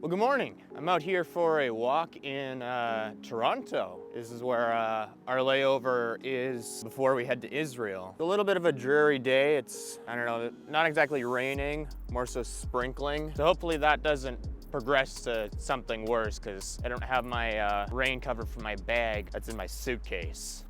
Well, good morning. I'm out here for a walk in Toronto. This is where our layover is before we head to Israel. It's a little bit of a dreary day. It's, I don't know, not exactly raining, more so sprinkling. So hopefully that doesn't progress to something worse because I don't have my rain cover for my bag that's in my suitcase.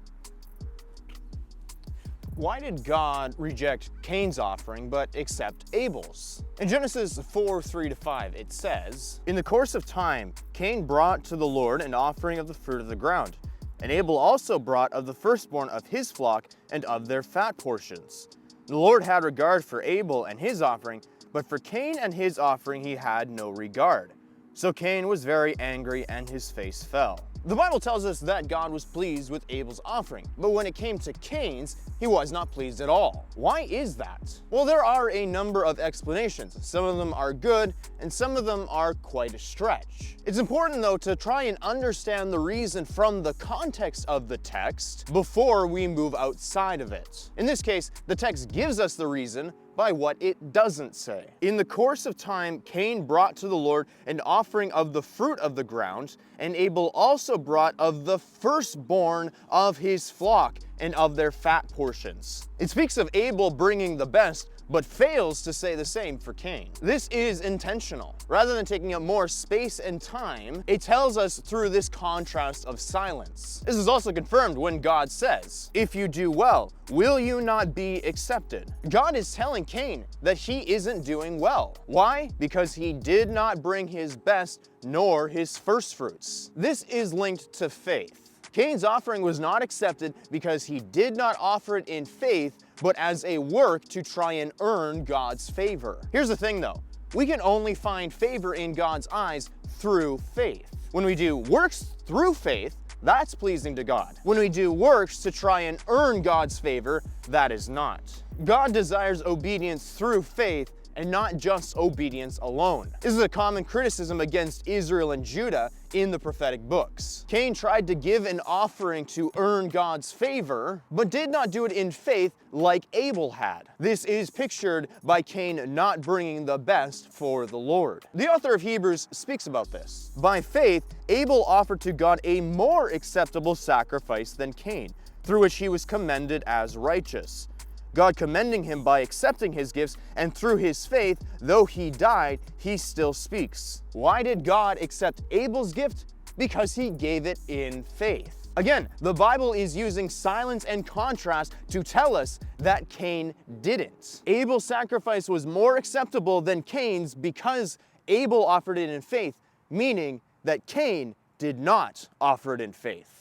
Why did God reject Cain's offering but accept Abel's? In Genesis 4:3-5, it says, "In the course of time, Cain brought to the Lord an offering of the fruit of the ground, and Abel also brought of the firstborn of his flock and of their fat portions. The Lord had regard for Abel and his offering, but for Cain and his offering he had no regard. So Cain was very angry and his face fell." The Bible tells us that God was pleased with Abel's offering, but when it came to Cain's, he was not pleased at all. Why is that? Well, there are a number of explanations. Some of them are good, and some of them are quite a stretch. It's important, though, to try and understand the reason from the context of the text before we move outside of it. In this case, the text gives us the reason by what it doesn't say. In the course of time, Cain brought to the Lord an offering of the fruit of the ground, and Abel also brought of the firstborn of his flock and of their fat portions. It speaks of Abel bringing the best, but fails to say the same for Cain. This is intentional. Rather than taking up more space and time, it tells us through this contrast of silence. This is also confirmed when God says, "If you do well, will you not be accepted?" God is telling Cain that he isn't doing well. Why? Because he did not bring his best nor his firstfruits. This is linked to faith. Cain's offering was not accepted because he did not offer it in faith, but as a work to try and earn God's favor. Here's the thing though, we can only find favor in God's eyes through faith. When we do works through faith, that's pleasing to God. When we do works to try and earn God's favor, that is not. God desires obedience through faith and not just obedience alone. This is a common criticism against Israel and Judah in the prophetic books. Cain tried to give an offering to earn God's favor, but did not do it in faith like Abel had. This is pictured by Cain not bringing the best for the Lord. The author of Hebrews speaks about this. By faith, Abel offered to God a more acceptable sacrifice than Cain, through which he was commended as righteous. God commending him by accepting his gifts, and through his faith, though he died, he still speaks. Why did God accept Abel's gift? Because he gave it in faith. Again, the Bible is using silence and contrast to tell us that Cain didn't. Abel's sacrifice was more acceptable than Cain's because Abel offered it in faith, meaning that Cain did not offer it in faith.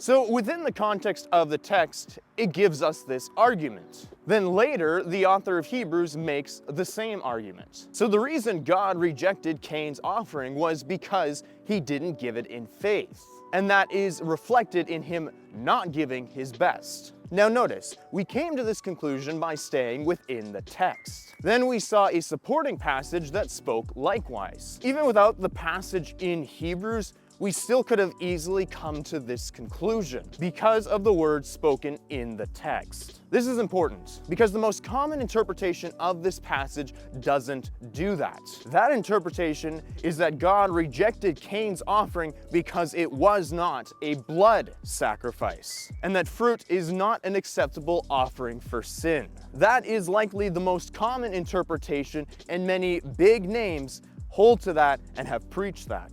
So within the context of the text, it gives us this argument. Then later, the author of Hebrews makes the same argument. So the reason God rejected Cain's offering was because he didn't give it in faith. And that is reflected in him not giving his best. Now notice, we came to this conclusion by staying within the text. Then we saw a supporting passage that spoke likewise. Even without the passage in Hebrews, we still could have easily come to this conclusion because of the words spoken in the text. This is important because the most common interpretation of this passage doesn't do that. That interpretation is that God rejected Cain's offering because it was not a blood sacrifice, and that fruit is not an acceptable offering for sin. That is likely the most common interpretation, and many big names hold to that and have preached that.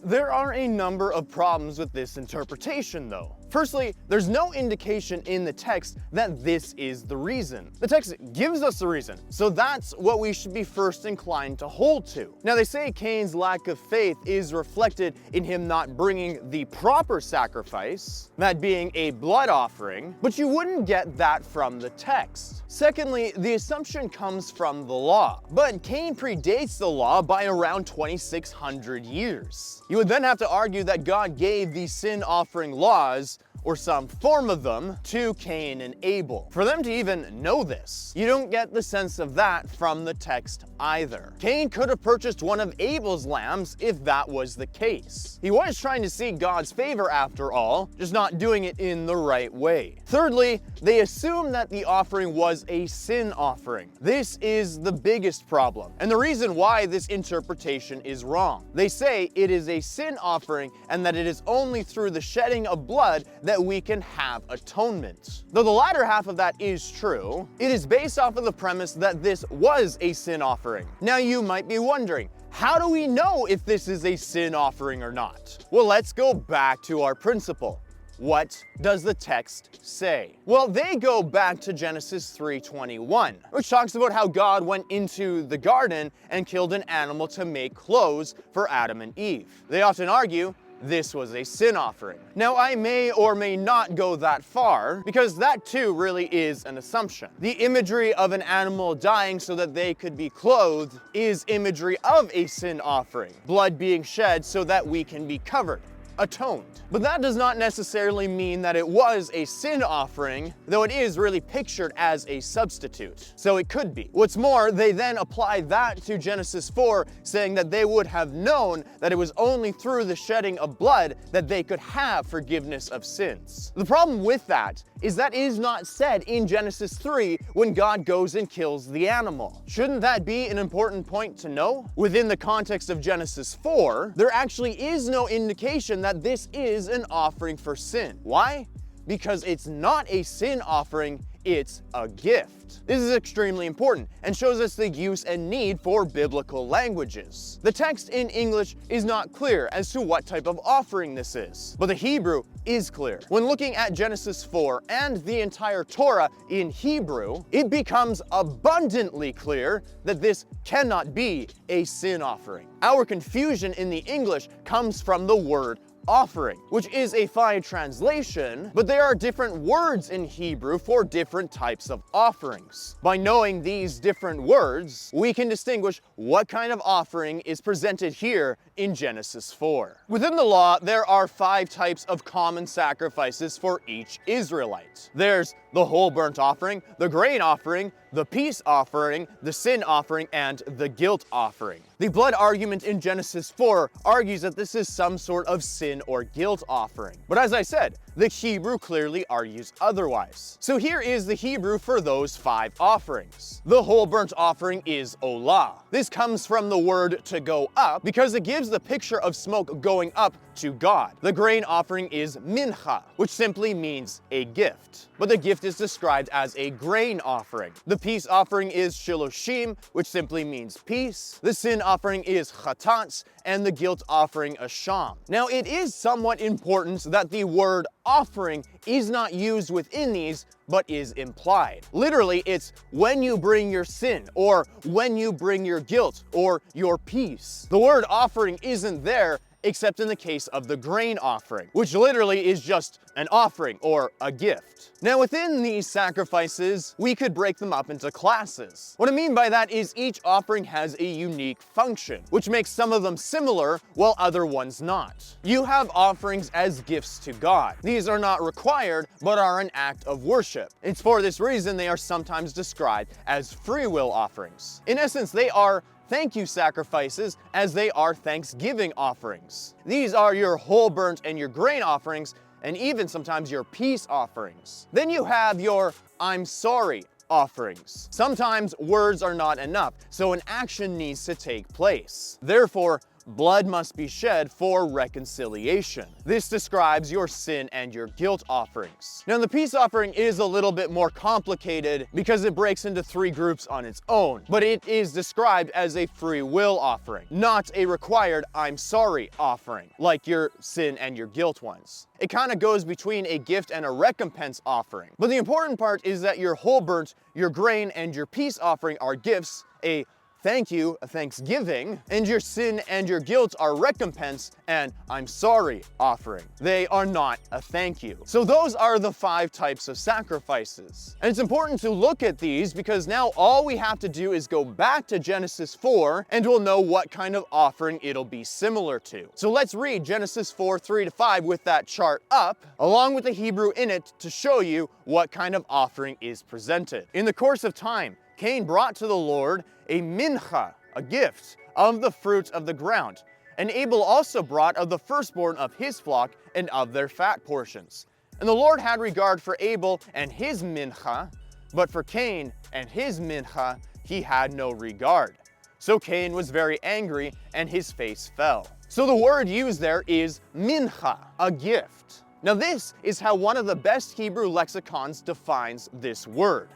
There are a number of problems with this interpretation though. Firstly, there's no indication in the text that this is the reason. The text gives us the reason, so that's what we should be first inclined to hold to. Now they say Cain's lack of faith is reflected in him not bringing the proper sacrifice, that being a blood offering, but you wouldn't get that from the text. Secondly, the assumption comes from the law, but Cain predates the law by around 2,600 years. You would then have to argue that God gave these sin offering laws or some form of them, to Cain and Abel. For them to even know this, you don't get the sense of that from the text either. Cain could have purchased one of Abel's lambs if that was the case. He was trying to seek God's favor after all, just not doing it in the right way. Thirdly, they assume that the offering was a sin offering. This is the biggest problem, and the reason why this interpretation is wrong. They say it is a sin offering and that it is only through the shedding of blood that we can have atonement. Though the latter half of that is true, it is based off of the premise that this was a sin offering. Now you might be wondering, how do we know if this is a sin offering or not? Well, let's go back to our principle. What does the text say? Well, they go back to Genesis 3:21, which talks about how God went into the garden and killed an animal to make clothes for Adam and Eve. They often argue this was a sin offering. Now, I may or may not go that far, because that too really is an assumption. The imagery of an animal dying so that they could be clothed is imagery of a sin offering, blood being shed so that we can be covered, atoned. But that does not necessarily mean that it was a sin offering, though it is really pictured as a substitute. So it could be. What's more, they then apply that to Genesis 4, saying that they would have known that it was only through the shedding of blood that they could have forgiveness of sins. The problem with that is not said in Genesis 3 when God goes and kills the animal. Shouldn't that be an important point to know? Within the context of Genesis 4, there actually is no indication that this is an offering for sin. Why? Because it's not a sin offering, it's a gift. This is extremely important and shows us the use and need for biblical languages. The text in English is not clear as to what type of offering this is, but the Hebrew is clear. When looking at Genesis 4 and the entire Torah in Hebrew, it becomes abundantly clear that this cannot be a sin offering. Our confusion in the English comes from the word offering, which is a fine translation, but there are different words in Hebrew for different types of offerings. By knowing these different words, we can distinguish what kind of offering is presented here in Genesis 4. Within the law, there are 5 types of common sacrifices for each Israelite. There's the whole burnt offering, the grain offering, the peace offering, the sin offering, and the guilt offering. The blood argument in Genesis 4 argues that this is some sort of sin or guilt offering. But as I said, the Hebrew clearly argues otherwise. So here is the Hebrew for those 5 offerings. The whole burnt offering is olah. This comes from the word to go up because it gives the picture of smoke going up to God. The grain offering is mincha, which simply means a gift, but the gift is described as a grain offering. The peace offering is shiloshim, which simply means peace. The sin offering is chatats, and the guilt offering asham. Now, it is somewhat important that the word offering is not used within these, but is implied. Literally, it's when you bring your sin, or when you bring your guilt, or your peace. The word offering isn't there except in the case of the grain offering, which literally is just an offering or a gift. Now, within these sacrifices, we could break them up into classes. What I mean by that is each offering has a unique function, which makes some of them similar while other ones not. You have offerings as gifts to God. These are not required, but are an act of worship. It's for this reason they are sometimes described as free will offerings. In essence, they are thank you sacrifices as they are thanksgiving offerings. These are your whole burnt and your grain offerings, and even sometimes your peace offerings. Then you have your I'm sorry offerings. Sometimes words are not enough, so an action needs to take place. Therefore, blood must be shed for reconciliation. This describes your sin and your guilt offerings. Now, the peace offering is a little bit more complicated because it breaks into 3 groups on its own, but it is described as a free will offering, not a required I'm sorry offering, like your sin and your guilt ones. It kind of goes between a gift and a recompense offering. But the important part is that your whole burnt, your grain, and your peace offering are gifts, a thank you, a thanksgiving, and your sin and your guilt are recompense and I'm sorry offering. They are not a thank you. So those are the 5 types of sacrifices. And it's important to look at these because now all we have to do is go back to Genesis 4 and we'll know what kind of offering it'll be similar to. So let's read Genesis 4, 3-5 with that chart up, along with the Hebrew in it to show you what kind of offering is presented. In the course of time, Cain brought to the Lord a mincha, a gift, of the fruit of the ground. And Abel also brought of the firstborn of his flock and of their fat portions. And the Lord had regard for Abel and his mincha, but for Cain and his mincha he had no regard. So Cain was very angry and his face fell. So the word used there is mincha, a gift. Now this is how one of the best Hebrew lexicons defines this word.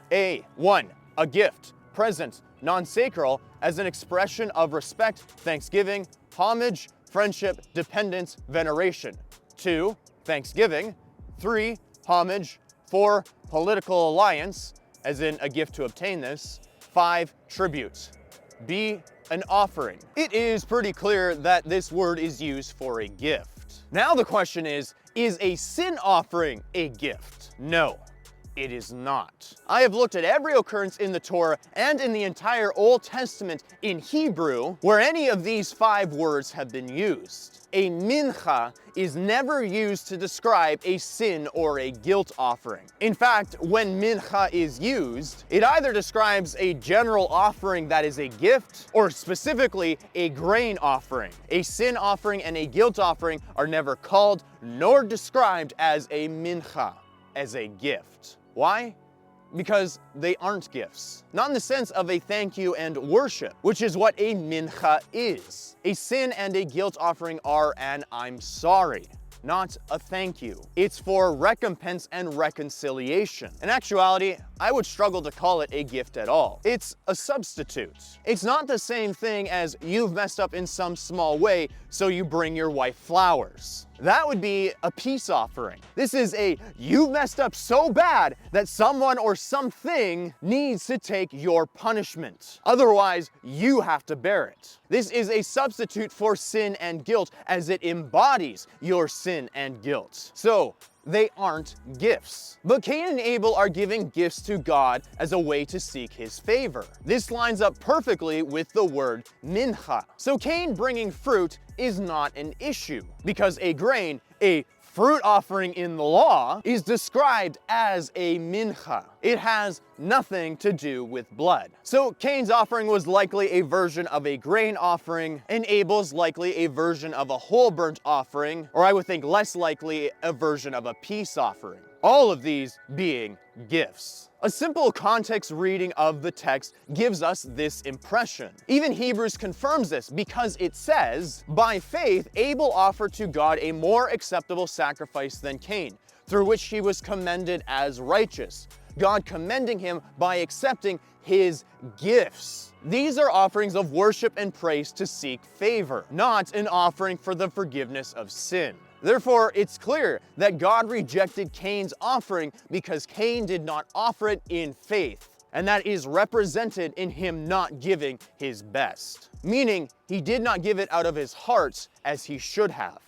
1. A gift, present, non-sacral, as an expression of respect, thanksgiving, homage, friendship, dependence, veneration. 2. Thanksgiving. 3. Homage. 4. Political alliance, as in a gift to obtain this. 5. Tribute. B. An offering. It is pretty clear that this word is used for a gift. Now the question is a sin offering a gift? No, it is not. I have looked at every occurrence in the Torah and in the entire Old Testament in Hebrew where any of these 5 words have been used. A mincha is never used to describe a sin or a guilt offering. In fact, when mincha is used, it either describes a general offering that is a gift or specifically a grain offering. A sin offering and a guilt offering are never called nor described as a mincha, as a gift. Why? Because they aren't gifts. Not in the sense of a thank you and worship, which is what a mincha is. A sin and a guilt offering are an I'm sorry, not a thank you. It's for recompense and reconciliation. In actuality, I would struggle to call it a gift at all. It's a substitute. It's not the same thing as you've messed up in some small way, so you bring your wife flowers. That would be a peace offering. This is a you've messed up so bad that someone or something needs to take your punishment. Otherwise, you have to bear it. This is a substitute for sin and guilt as it embodies your sin and guilt. So, they aren't gifts. But Cain and Abel are giving gifts to God as a way to seek his favor. This lines up perfectly with the word mincha. So Cain bringing fruit is not an issue because a grain, a fruit offering in the law, is described as a mincha. It has nothing to do with blood. So Cain's offering was likely a version of a grain offering, and Abel's likely a version of a whole burnt offering, or I would think less likely a version of a peace offering. All of these being gifts. A simple context reading of the text gives us this impression. Even Hebrews confirms this because it says, by faith, Abel offered to God a more acceptable sacrifice than Cain, through which he was commended as righteous. God commending him by accepting his gifts. These are offerings of worship and praise to seek favor, not an offering for the forgiveness of sin. Therefore, it's clear that God rejected Cain's offering because Cain did not offer it in faith. And that is represented in him not giving his best. Meaning, he did not give it out of his heart as he should have.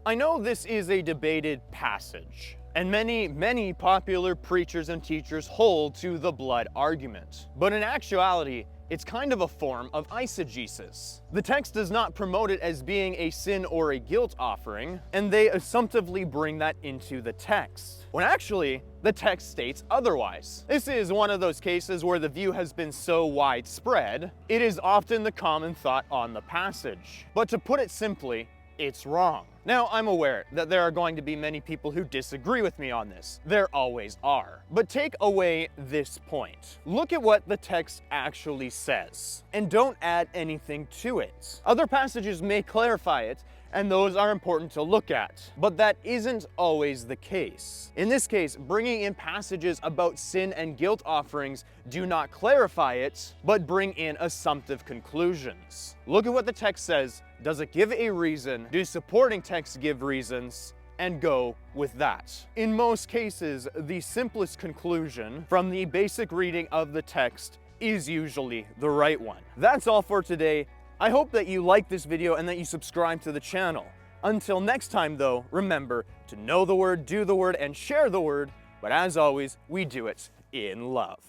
I know this is a debated passage, and many popular preachers and teachers hold to the blood argument. But in actuality, it's kind of a form of eisegesis. The text does not promote it as being a sin or a guilt offering, and they assumptively bring that into the text, when actually, the text states otherwise. This is one of those cases where the view has been so widespread, it is often the common thought on the passage. But to put it simply, it's wrong. Now, I'm aware that there are going to be many people who disagree with me on this. There always are. But take away this point. Look at what the text actually says, and don't add anything to it. Other passages may clarify it, and those are important to look at, but that isn't always the case. In this case, bringing in passages about sin and guilt offerings do not clarify it, but bring in assumptive conclusions. Look at what the text says. Does it give a reason? Do supporting texts give reasons? and go with that. In most cases, the simplest conclusion from the basic reading of the text is usually the right one. That's all for today. I hope that you like this video and that you subscribe to the channel. Until next time though, remember to know the word, do the word, and share the word, but as always, we do it in love.